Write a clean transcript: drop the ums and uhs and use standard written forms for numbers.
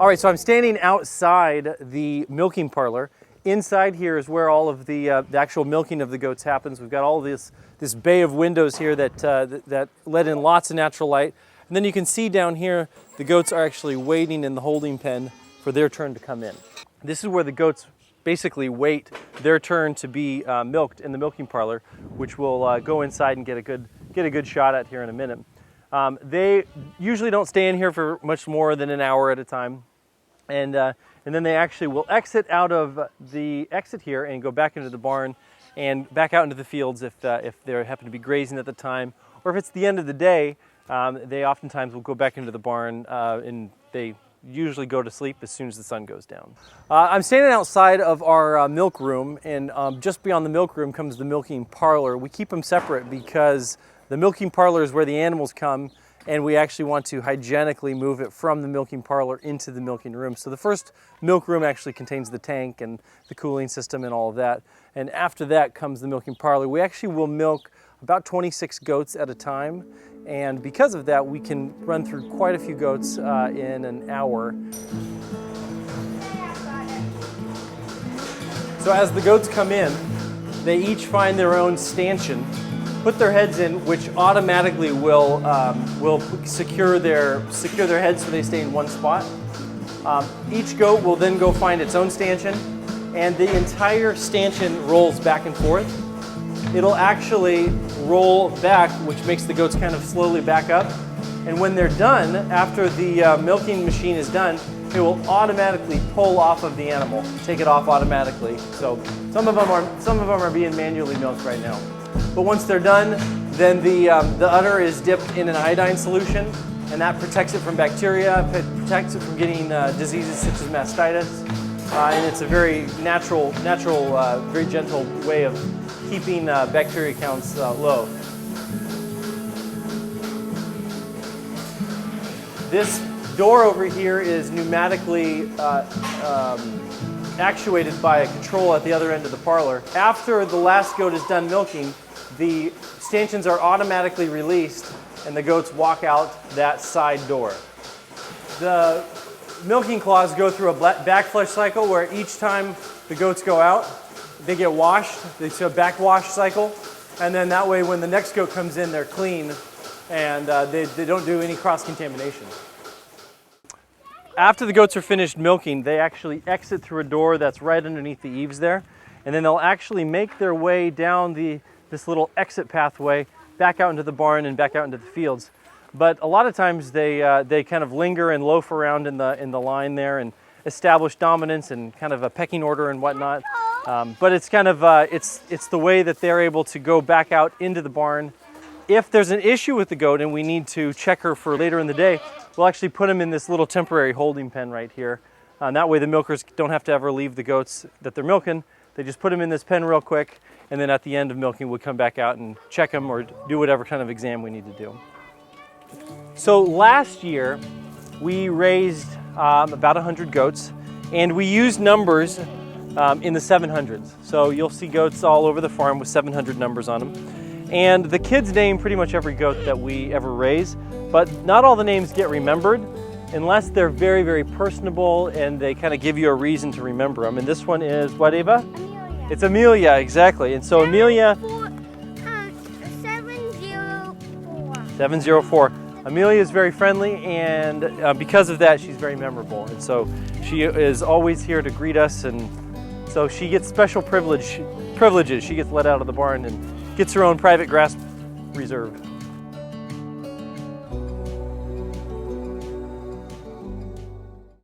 All right, so I'm standing outside the milking parlor. Inside here is where all of the actual milking of the goats happens. We've got all this bay of windows here that let in lots of natural light. And then you can see down here, the goats are actually waiting in the holding pen for their turn to come in. This is where the goats basically wait their turn to be milked in the milking parlor, which we'll go inside and get a good shot at here in a minute. They usually don't stay in here for much more than an hour at a time. And then they actually will exit out of the exit here and go back into the barn and back out into the fields if they happen to be grazing at the time. Or if it's the end of the day, they oftentimes will go back into the barn and they usually go to sleep as soon as the sun goes down. I'm standing outside of our milk room, and just beyond the milk room comes the milking parlor. We keep them separate because the milking parlor is where the animals come, and we actually want to hygienically move it from the milking parlor into the milking room. So the first milk room actually contains the tank and the cooling system and all of that. And after that comes the milking parlor. We actually will milk about 26 goats at a time. And because of that, we can run through quite a few goats in an hour. So as the goats come in, they each find their own stanchion, put their heads in, which automatically will secure their heads so they stay in one spot. Each goat will then go find its own stanchion, and the entire stanchion rolls back and forth. It'll actually roll back, which makes the goats kind of slowly back up. And when they're done, after the milking machine is done, it will automatically pull off of the animal, take it off automatically. So some of them are being manually milked right now. But once they're done, then the udder is dipped in an iodine solution, and that protects it from bacteria, protects it from getting diseases such as mastitis, and it's a very natural, very gentle way of keeping bacteria counts low. This door over here is pneumatically actuated by a control at the other end of the parlor. After the last goat is done milking, the stanchions are automatically released and the goats walk out that side door. The milking cloths go through a back flush cycle where each time the goats go out, they get washed. It's a back wash cycle, and then that way when the next goat comes in, they're clean and they don't do any cross-contamination. After the goats are finished milking, they actually exit through a door that's right underneath the eaves there, and then they'll actually make their way down this little exit pathway back out into the barn and back out into the fields. But a lot of times they kind of linger and loaf around in the line there and establish dominance and kind of a pecking order and whatnot. But it's kind of it's the way that they're able to go back out into the barn. If there's an issue with the goat and we need to check her for later in the day, we'll actually put them in this little temporary holding pen right here. That way the milkers don't have to ever leave the goats that they're milking. They just put them in this pen real quick, and then at the end of milking, we'll come back out and check them or do whatever kind of exam we need to do. So last year, we raised about 100 goats, and we used numbers in the 700s. So you'll see goats all over the farm with 700 numbers on them. And the kids name pretty much every goat that we ever raise, but not all the names get remembered unless they're very, very personable and they kind of give you a reason to remember them. And this one is what, Ava? Amelia. It's Amelia, exactly. And so Amelia... 704. 704. Amelia is very friendly, and because of that, she's very memorable. And so she is always here to greet us, and so she gets special privileges. She gets let out of the barn and gets her own private grass reserve.